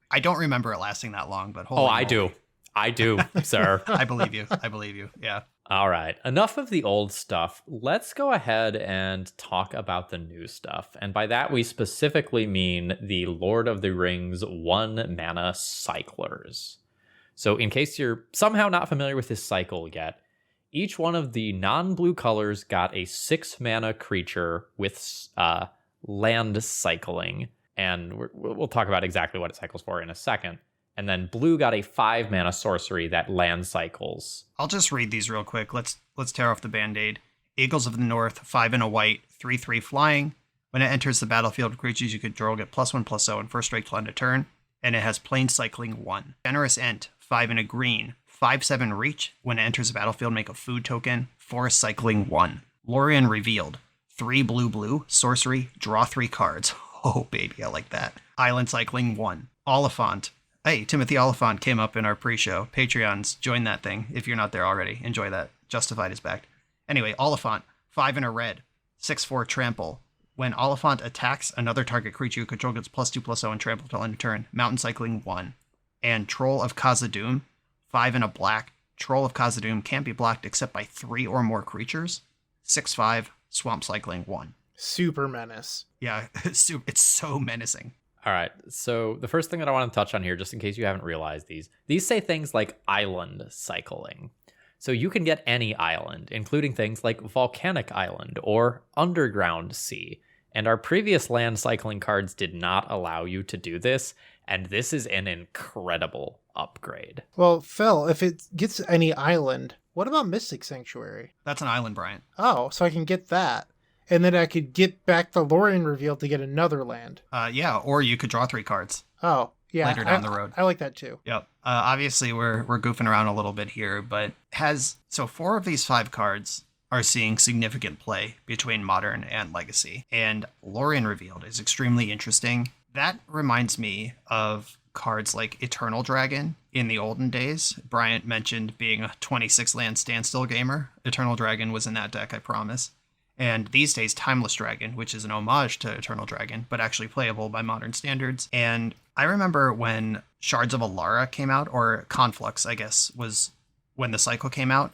[SPEAKER 4] I don't remember it lasting that long, but holy moly.
[SPEAKER 3] I do, sir.
[SPEAKER 4] I believe you. Yeah.
[SPEAKER 3] All right. Enough of the old stuff. Let's go ahead and talk about the new stuff. And by that, we specifically mean the Lord of the Rings 1-mana cyclers. So in case you're somehow not familiar with this cycle yet, each one of the non-blue colors got a 6-mana creature with land cycling. And we'll talk about exactly what it cycles for in a second. And then blue got a 5-mana sorcery that land cycles.
[SPEAKER 4] I'll just read these real quick. Let's tear off the Band-Aid. Eagles of the North, 5 and a white, 3/3 flying. When it enters the battlefield, creatures you control get +1/+0 and first strike till end of turn. And it has plane cycling 1. Generous Ent, 5 and a green, 5/7 reach. When it enters the battlefield, make a food token, forest cycling 1. Lorien Revealed, 3 blue, sorcery, draw 3 cards. Oh, baby, I like that. Island cycling 1. Oliphant. Hey, Timothy Oliphant came up in our pre-show. Patreons, join that thing if you're not there already. Enjoy that. Justified is back. Anyway, Oliphant, 5 and a red, 6/4 trample. When Oliphant attacks another target creature you control gets +2/+0 and trample till end of turn. Mountain cycling 1. And Troll of Khazad-dûm, 5 and a black. Troll of Khazad-dûm can't be blocked except by 3 or more creatures. 6/5, swamp cycling 1.
[SPEAKER 2] Super menace.
[SPEAKER 4] Yeah, it's so menacing.
[SPEAKER 3] All right, so the first thing that I want to touch on here, just in case you haven't realized these say things like island cycling. So you can get any island, including things like Volcanic Island or Underground Sea. And our previous land cycling cards did not allow you to do this, and this is an incredible upgrade.
[SPEAKER 2] Well, Phil, if it gets any island, what about Mystic Sanctuary?
[SPEAKER 4] That's an island, Brian.
[SPEAKER 2] Oh, so I can get that. And then I could get back the Lorien Reveal to get another land.
[SPEAKER 4] Yeah, or you could draw 3 cards.
[SPEAKER 2] Oh, yeah.
[SPEAKER 4] Later down the road.
[SPEAKER 2] I like that too.
[SPEAKER 4] Yep. Obviously, we're goofing around a little bit here, but 4 of these 5 cards are seeing significant play between Modern and Legacy. And Lorien Revealed is extremely interesting. That reminds me of cards like Eternal Dragon in the olden days. Bryant mentioned being a 26 land standstill gamer. Eternal Dragon was in that deck, I promise. And these days, Timeless Dragon, which is an homage to Eternal Dragon, but actually playable by modern standards. And I remember when Shards of Alara came out, or Conflux, I guess, was when the cycle came out.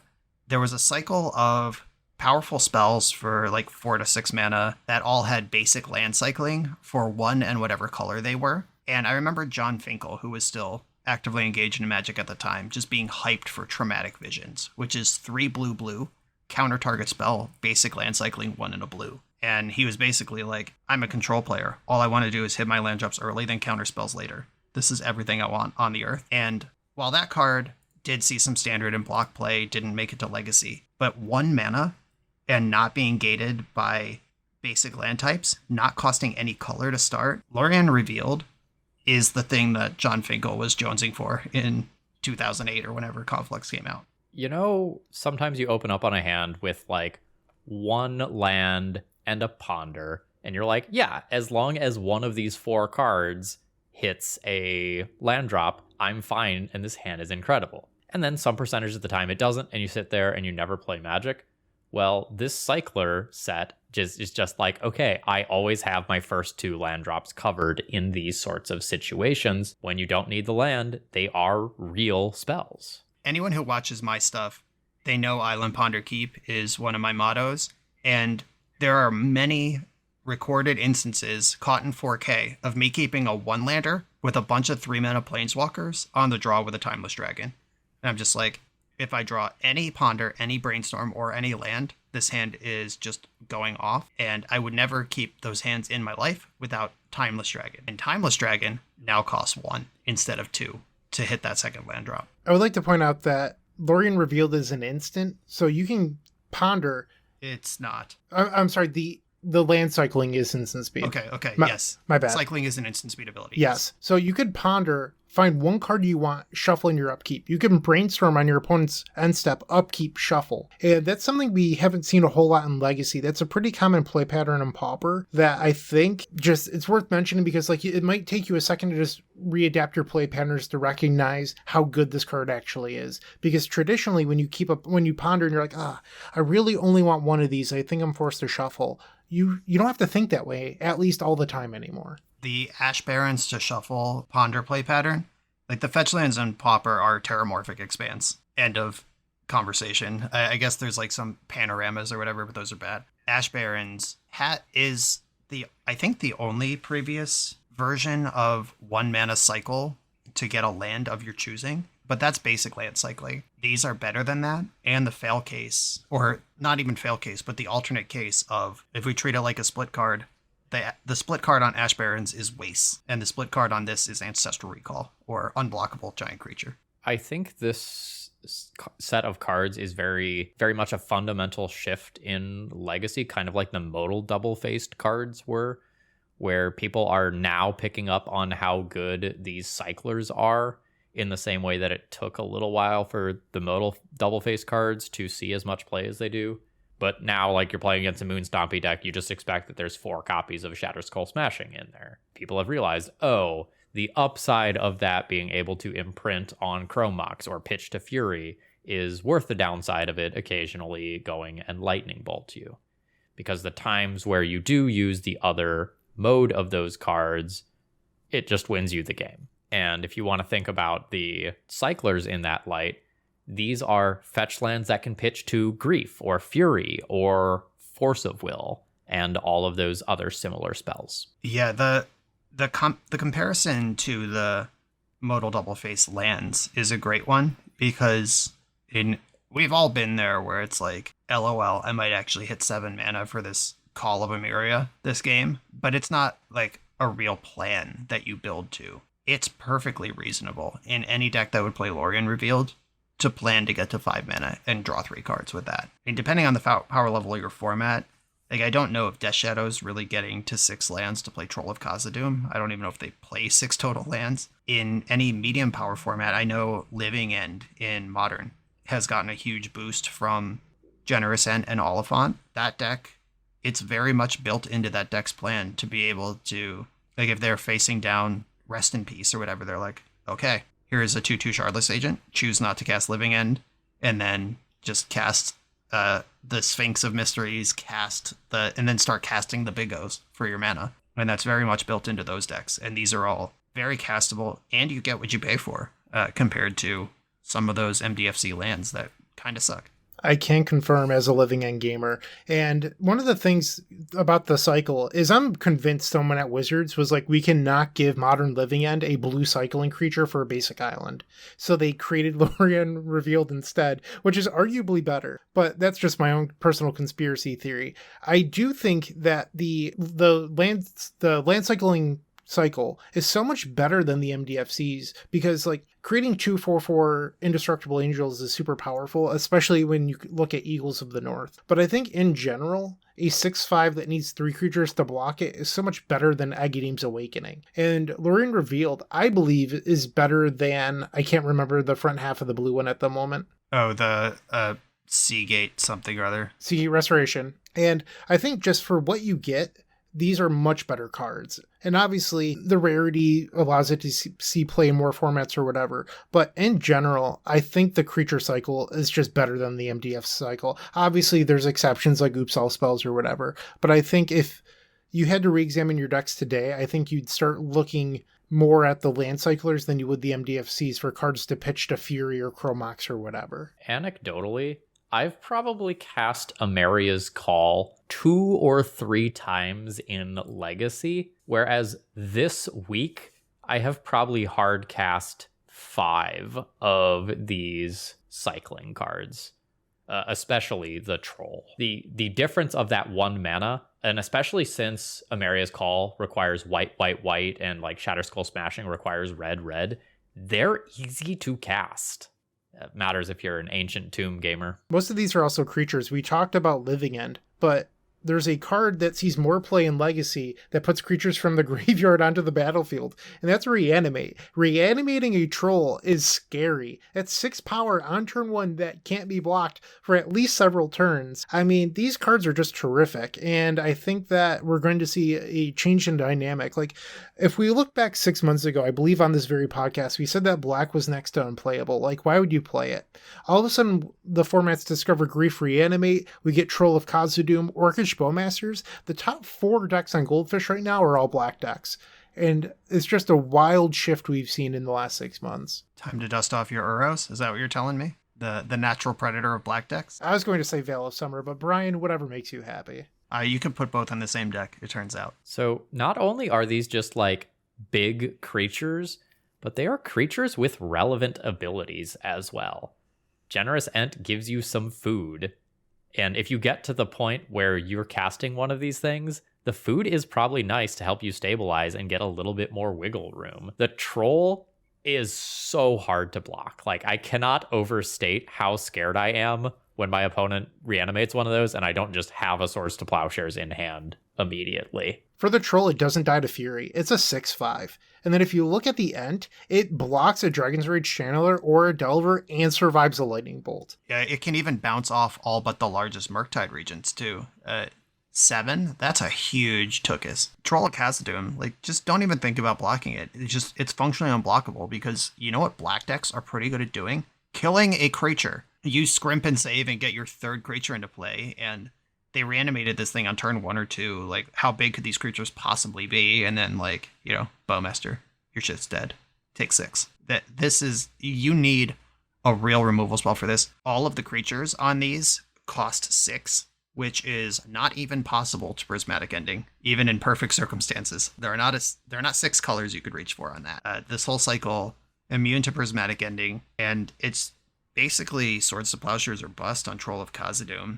[SPEAKER 4] There was a cycle of powerful spells for like 4 to 6 mana that all had basic land cycling for 1 and whatever color they were. And I remember John Finkel, who was still actively engaged in Magic at the time, just being hyped for Traumatic Visions, which is 3 blue, counter target spell, basic land cycling 1 and a blue. And he was basically like, I'm a control player. All I want to do is hit my land drops early, then counter spells later. This is everything I want on the earth. And while that card did see some standard and block play, didn't make it to Legacy, but 1 mana and not being gated by basic land types, not costing any color to start, Lorien Revealed is the thing that John Finkel was jonesing for in 2008 or whenever Conflux came out.
[SPEAKER 3] You know, sometimes you open up on a hand with like 1 land and a ponder, and you're like, yeah, as long as one of these 4 cards hits a land drop, I'm fine, and this hand is incredible. And then some percentage of the time it doesn't, and you sit there and you never play Magic. Well, this cycler set is just like, okay, I always have my first 2 land drops covered in these sorts of situations. When you don't need the land, they are real spells.
[SPEAKER 4] Anyone who watches my stuff, they know Island Ponder Keep is one of my mottos. And there are many recorded instances caught in 4K of me keeping a 1-lander with a bunch of 3-mana planeswalkers on the draw with a Timeless Dragon. And I'm just like, if I draw any Ponder, any Brainstorm, or any land, this hand is just going off, and I would never keep those hands in my life without Timeless Dragon. And Timeless Dragon now costs 1 instead of 2 to hit that second land drop.
[SPEAKER 2] I would like to point out that Lorien Revealed is an instant, so you can Ponder.
[SPEAKER 4] It's not.
[SPEAKER 2] I'm sorry, the land cycling is instant speed.
[SPEAKER 4] Okay, yes.
[SPEAKER 2] My bad.
[SPEAKER 4] Cycling is an instant speed ability.
[SPEAKER 2] Yes. So you could Ponder, find one card you want, shuffle in your upkeep. You can Brainstorm on your opponent's end step, upkeep, shuffle. And that's something we haven't seen a whole lot in Legacy. That's a pretty common play pattern in Pauper that I think just it's worth mentioning because like it might take you a second to just readapt your play patterns to recognize how good this card actually is. Because traditionally when you Ponder and you're like, I really only want one of these, I think I'm forced to shuffle. You don't have to think that way, at least all the time anymore.
[SPEAKER 4] The Ash Barrens to shuffle Ponder play pattern, like the fetch lands in Pauper are Terramorphic Expanse. End of conversation. I guess there's like some panoramas or whatever, but those are bad. Ash Barrens is I think the only previous version of 1-mana cycle to get a land of your choosing, but that's basic land cycling. These are better than that, and the fail case, or not even fail case, but the alternate case of if we treat it like a split card, the split card on Ash Barrens is Waste, and the split card on this is Ancestral Recall, or Unblockable Giant Creature.
[SPEAKER 3] I think this set of cards is very, very much a fundamental shift in Legacy, kind of like the modal double-faced cards were, where people are now picking up on how good these cyclers are, in the same way that it took a little while for the modal double-faced cards to see as much play as they do. But now, like, you're playing against a Moon Stompy deck, you just expect that there's 4 copies of Shatter Skull Smashing in there. People have realized, the upside of that being able to imprint on Chrome Mox or Pitch to Fury is worth the downside of it occasionally going and Lightning Bolt you. Because the times where you do use the other mode of those cards, it just wins you the game. And if you want to think about the cyclers in that light, these are fetch lands that can pitch to Grief or Fury or Force of Will and all of those other similar spells.
[SPEAKER 4] Yeah, the comparison to the modal double face lands is a great one because we've all been there where it's like, LOL, I might actually hit 7 mana for this Call of Emeria this game, but it's not like a real plan that you build to. It's perfectly reasonable in any deck that would play Lorien Revealed to plan to get to 5 mana and draw 3 cards with that. And depending on the power level of your format, like I don't know if Death Shadow's really getting to 6 lands to play Troll of Khazad-dûm. I don't even know if they play 6 total lands. In any medium power format, I know Living End in Modern has gotten a huge boost from Generous End and Oliphant. That deck, it's very much built into that deck's plan to be able to, like if they're facing down Rest in Peace or whatever, they're like, okay, here's a 2/2 Shardless Agent, choose not to cast Living End, and then just cast the Sphinx of Mysteries, and then start casting the Big O's for your mana. And that's very much built into those decks. And these are all very castable, and you get what you pay for, compared to some of those MDFC lands that kind of suck.
[SPEAKER 2] I can confirm as a Living End gamer. And one of the things about the cycle is I'm convinced someone at Wizards was like, we cannot give Modern Living End a blue cycling creature for a basic island. So they created Lorien Revealed instead, which is arguably better. But that's just my own personal conspiracy theory. I do think that the land cycling cycle is so much better than the MDFCs because like creating 2/4/4 indestructible angels is super powerful, especially when you look at Eagles of the North. But I think in general, a 6/5 that needs 3 creatures to block it is so much better than Aghadeem's Awakening. And Lorien Revealed, I believe, is better than, I can't remember the front half of the blue one at the moment.
[SPEAKER 4] Oh, the Seagate something or other.
[SPEAKER 2] Seagate Restoration. And I think just for what you get, these are much better cards. And obviously, the rarity allows it to see play in more formats or whatever. But in general, I think the creature cycle is just better than the MDF cycle. Obviously, there's exceptions like Oops All Spells or whatever. But I think if you had to re-examine your decks today, I think you'd start looking more at the land cyclers than you would the MDFCs for cards to pitch to Fury or Chromox or whatever.
[SPEAKER 3] Anecdotally, I've probably cast Amaria's Call 2 or 3 times in Legacy, whereas this week I have probably hard cast 5 of these cycling cards, especially the Troll. The difference of that 1 mana, and especially since Amaria's Call requires white, white, white, and like Shatterskull Smashing requires red, red, they're easy to cast. It matters if you're an Ancient Tomb gamer.
[SPEAKER 2] Most of these are also creatures. We talked about Living End, but there's a card that sees more play in Legacy that puts creatures from the graveyard onto the battlefield, and that's Reanimate. Reanimating a Troll is scary. That's 6 power on turn 1 that can't be blocked for at least several turns. I mean, these cards are just terrific, and I think that we're going to see a change in dynamic. Like, if we look back 6 months ago, I believe on this very podcast, we said that black was next to unplayable. Like, why would you play it? All of a sudden, the formats discover Grief, Reanimate, we get Troll of Khazad-dûm, Orcish Bowmasters. The top 4 decks on Goldfish right now are all black decks. And it's just a wild shift we've seen in the last 6 months.
[SPEAKER 4] Time to dust off your Uros? Is that what you're telling me? The natural predator of black decks?
[SPEAKER 2] I was going to say Veil of Summer, but Brian, whatever makes you happy.
[SPEAKER 4] You can put both on the same deck, it turns out.
[SPEAKER 3] So not only are these just like big creatures, but they are creatures with relevant abilities as well. Generous Ent gives you some food. And if you get to the point where you're casting one of these things, the food is probably nice to help you stabilize and get a little bit more wiggle room. The Troll is so hard to block. Like, I cannot overstate how scared I am when my opponent reanimates one of those and I don't just have a Swords to Plowshares in hand immediately.
[SPEAKER 2] For the Troll, it doesn't die to Fury. It's a 6/5. And then if you look at the Ent, it blocks a Dragon's Rage Channeler or a Delver and survives a Lightning Bolt.
[SPEAKER 4] Yeah, it can even bounce off all but the largest Murktide regions, too. 7? That's a huge Tookus. Troll of Khazad-dûm, like, just don't even think about blocking it. It's functionally unblockable because you know what black decks are pretty good at doing? Killing a creature. You scrimp and save and get your 3rd creature into play, and they reanimated this thing on turn 1 or 2. Like, how big could these creatures possibly be? And then, like, you know, Bowmaster, your shit's dead. Take 6. You need a real removal spell for this. All of the creatures on these cost 6, which is not even possible to Prismatic Ending, even in perfect circumstances. There are not 6 colors you could reach for on that. This whole cycle, immune to Prismatic Ending, and it's basically Swords to Plowshares or bust on Troll of Khazad-dûm,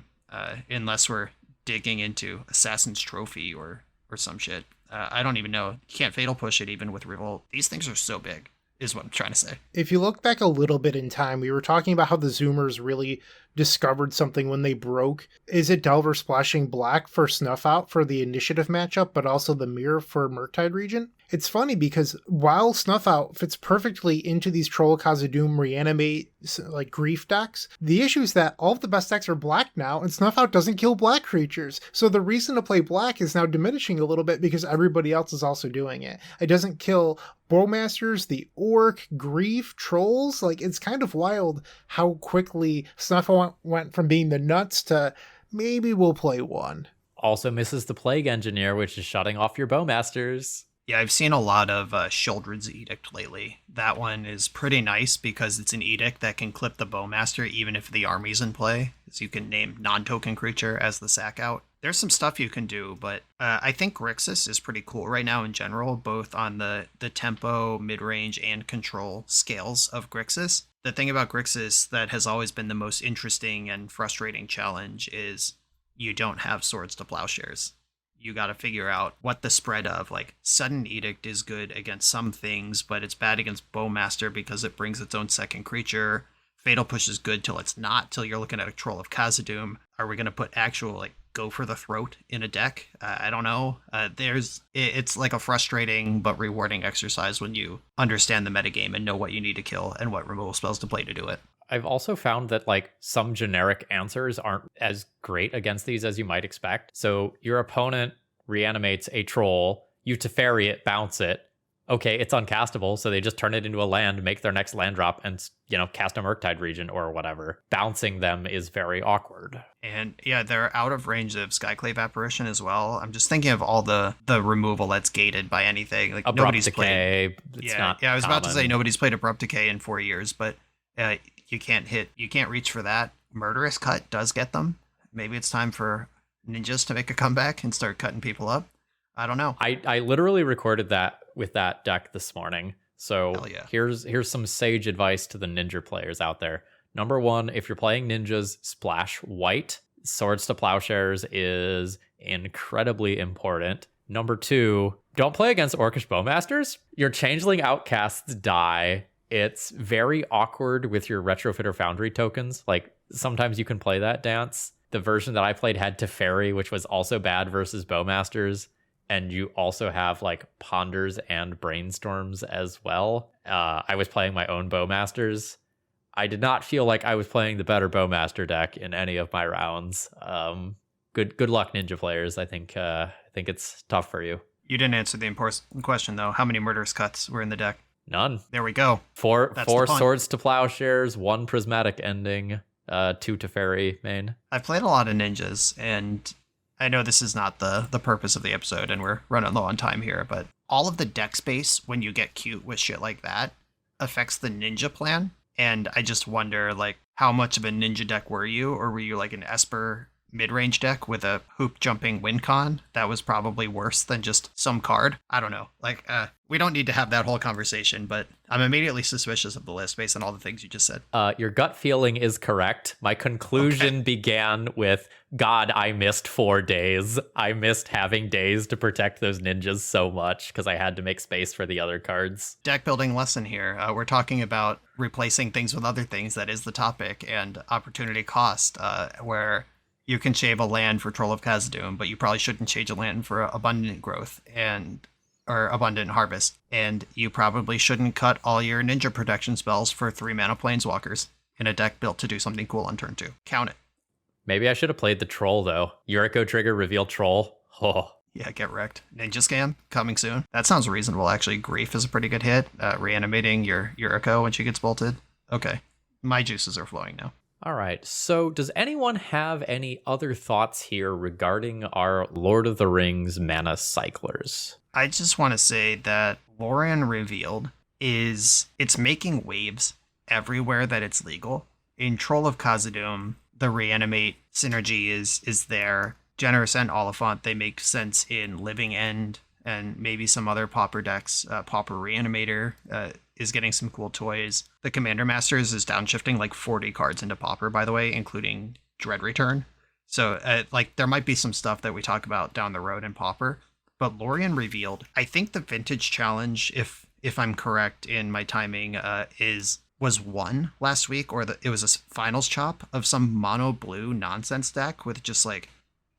[SPEAKER 4] unless we're digging into Assassin's Trophy or some shit. I don't even know. You can't Fatal Push it even with Revolt. These things are so big, is what I'm trying to say.
[SPEAKER 2] If you look back a little bit in time, we were talking about how the Zoomers really discovered something when they broke. Is it Delver splashing black for Snuff Out for the initiative matchup, but also the Mirror for Murktide region? It's funny because while Snuff Out fits perfectly into these Troll Khazad-dûm Reanimate like Grief decks, the issue is that all of the best decks are black now, and Snuff Out doesn't kill black creatures. So the reason to play black is now diminishing a little bit because everybody else is also doing it. It doesn't kill Bowmasters, the Orc, Grief, Trolls. Like, it's kind of wild how quickly Snuff Out went from being the nuts to maybe we'll play one.
[SPEAKER 3] Also misses the Plague Engineer, which is shutting off your Bowmasters.
[SPEAKER 4] Yeah, I've seen a lot of Sheoldred's Edict lately. That one is pretty nice because it's an edict that can clip the Bowmaster even if the army's in play. So you can name non-token creature as the sack out. There's some stuff you can do, but I think Grixis is pretty cool right now in general, both on the tempo, mid-range, and control scales of Grixis. The thing about Grixis that has always been the most interesting and frustrating challenge is you don't have Swords to Plowshares. You got to figure out what the spread of, like, Sudden Edict is good against some things, but it's bad against Bowmaster because it brings its own 2nd creature. Fatal Push is good till it's not, till you're looking at a Troll of Khazad-dûm. Are we going to put actual, like, go for the throat in a deck? I don't know. It's like a frustrating but rewarding exercise when you understand the metagame and know what you need to kill and what removal spells to play to do it.
[SPEAKER 3] I've also found that like some generic answers aren't as great against these as you might expect. So your opponent reanimates a Troll, you Teferi it, bounce it. Okay, it's uncastable, so they just turn it into a land, make their next land drop, and, you know, cast a Murktide region or whatever. Bouncing them is very awkward.
[SPEAKER 4] And yeah, they're out of range of Skyclave Apparition as well. I'm just thinking of all the removal that's gated by anything. Like
[SPEAKER 3] Abrupt
[SPEAKER 4] nobody's
[SPEAKER 3] Decay,
[SPEAKER 4] played. I was about to say nobody's played Abrupt Decay in 4 years, but you can't reach for that. Murderous Cut does get them. Maybe it's time for ninjas to make a comeback and start cutting people up. I don't know.
[SPEAKER 3] I literally recorded that with that deck this morning. So
[SPEAKER 4] Hell yeah.
[SPEAKER 3] here's some sage advice to the ninja players out there. Number one, if you're playing ninjas, splash white. Swords to Plowshares is incredibly important. Number two, don't play against Orcish Bowmasters. Your Changeling Outcasts die. It's very awkward with your Retrofitter Foundry tokens. Like, sometimes you can play that dance. The version that I played had Teferi, which was also bad versus Bowmasters. And you also have like Ponders and Brainstorms as well. I was playing my own Bowmasters. I did not feel like I was playing the better Bowmaster deck in any of my rounds. Good luck, ninja players. I think it's tough for you.
[SPEAKER 4] You didn't answer the important question, though. How many Murderous Cuts were in the deck?
[SPEAKER 3] None.
[SPEAKER 4] There we go.
[SPEAKER 3] Four
[SPEAKER 4] That's the pun.
[SPEAKER 3] Swords to Plowshares, 1 Prismatic Ending, 2 Teferi main.
[SPEAKER 4] I've played a lot of ninjas, and I know this is not the purpose of the episode, and we're running low on time here, but all of the deck space, when you get cute with shit like that, affects the ninja plan. And I just wonder, like, how much of a ninja deck were you? Or were you like an Esper mid-range deck with a hoop-jumping win con? That was probably worse than just some card. I don't know. Like, we don't need to have that whole conversation, but I'm immediately suspicious of the list based on all the things you just said.
[SPEAKER 3] Your gut feeling is correct. My conclusion began with, God, I missed 4 days. I missed having days to protect those ninjas so much because I had to make space for the other cards.
[SPEAKER 4] Deck building lesson here. We're talking about replacing things with other things. That is the topic. And opportunity cost, where you can shave a land for Troll of Khazad-dûm, but you probably shouldn't shave a land for Abundant Growth or Abundant Harvest. And you probably shouldn't cut all your ninja protection spells for 3 mana Planeswalkers in a deck built to do something cool on turn 2. Count it.
[SPEAKER 3] Maybe I should have played the Troll, though. Yuriko trigger, reveal Troll. Oh.
[SPEAKER 4] Yeah, get wrecked. Ninja Scam, coming soon. That sounds reasonable, actually. Grief is a pretty good hit. Reanimating your Yuriko when she gets bolted. Okay. My juices are flowing now.
[SPEAKER 3] All right, so does anyone have any other thoughts here regarding our Lord of the Rings mana cyclers?
[SPEAKER 4] I just want to say that Lorien Revealed it's making waves everywhere that it's legal. In Troll of Khazad-dûm, the reanimate synergy is there. Generous and Oliphant, they make sense in Living End and maybe some other Pauper decks. Pauper Reanimator is getting some cool toys. The Commander Masters is downshifting like 40 cards into Pauper, by the way, including Dread Return. So there might be some stuff that we talk about down the road in Pauper. But Lorien Revealed, I think the Vintage Challenge, if I'm correct in my timing, was won last week, or it was a finals chop of some mono blue nonsense deck with just like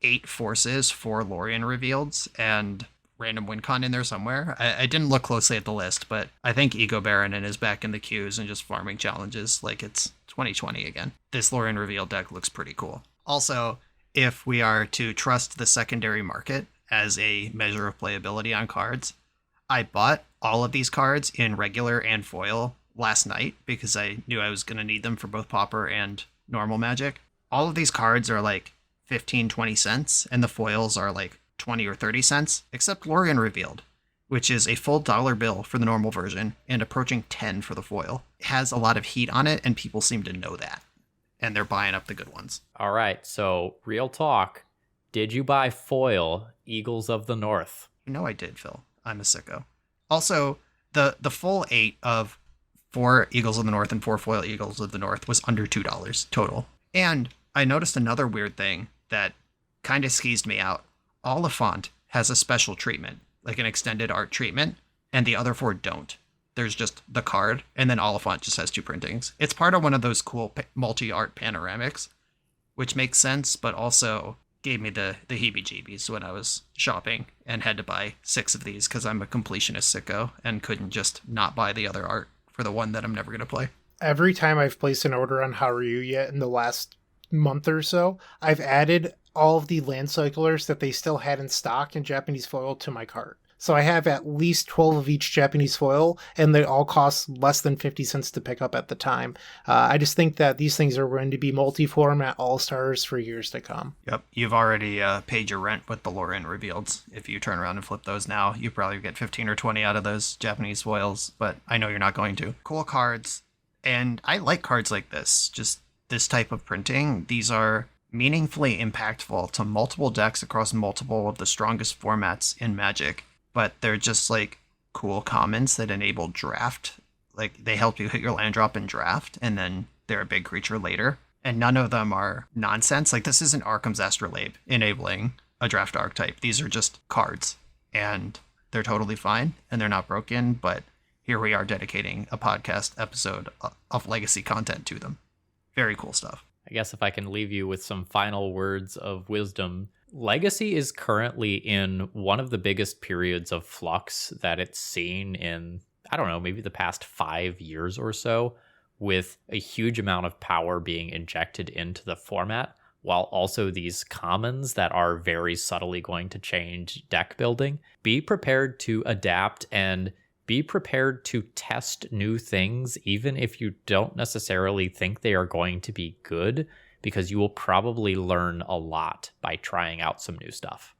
[SPEAKER 4] 8 forces, 4 Lorien Revealeds, and random win con in there somewhere. I didn't look closely at the list, but I think Ego Baronin is back in the queues and just farming challenges like it's 2020 again. This Lorien Revealed deck looks pretty cool. Also, if we are to trust the secondary market as a measure of playability on cards, I bought all of these cards in regular and foil last night because I knew I was going to need them for both Pauper and normal Magic. All of these cards are like 15-20 cents, and the foils are like 20 or 30 cents, except Lorien Revealed, which is a full dollar bill for the normal version and approaching 10 for the foil. It has a lot of heat on it, and people seem to know that, and they're buying up the good ones.
[SPEAKER 3] All right, so real talk. Did you buy foil Eagles of the North?
[SPEAKER 4] You know I did, Phil. I'm a sicko. Also, the full 8 of 4 Eagles of the North and 4 foil Eagles of the North was under $2 total. And I noticed another weird thing that kind of skeezed me out. Oliphant has a special treatment, like an extended art treatment, and the other 4 don't. There's just the card, and then Oliphant just has 2 printings. It's part of one of those cool multi-art panoramics, which makes sense, but also gave me the heebie-jeebies when I was shopping and had to buy 6 of these because I'm a completionist sicko and couldn't just not buy the other art for the one that I'm never going to play.
[SPEAKER 2] Every time I've placed an order on Haru yet in the last month or so, I've added all of the land cyclers that they still had in stock in Japanese foil to my cart. So I have at least 12 of each Japanese foil, and they all cost less than 50 cents to pick up at the time. I just think that these things are going to be multi-format all-stars for years to come.
[SPEAKER 4] Yep, you've already paid your rent with the Lorien Revealeds. If you turn around and flip those now, you probably get 15 or 20 out of those Japanese foils, but I know you're not going to. Cool cards, and I like cards like this. Just this type of printing, these are meaningfully impactful to multiple decks across multiple of the strongest formats in Magic, but they're just like cool commons that enable draft. Like they help you hit your land drop in draft, and then they're a big creature later. And none of them are nonsense. Like this isn't Arkham's Astrolabe enabling a draft archetype. These are just cards, and they're totally fine, and they're not broken, but here we are dedicating a podcast episode of legacy content to them. Very cool stuff.
[SPEAKER 3] I guess if I can leave you with some final words of wisdom, Legacy is currently in one of the biggest periods of flux that it's seen in, I don't know, maybe the past 5 years or so, with a huge amount of power being injected into the format, while also these commons that are very subtly going to change deck building. Be prepared to adapt and be prepared to test new things, even if you don't necessarily think they are going to be good, because you will probably learn a lot by trying out some new stuff.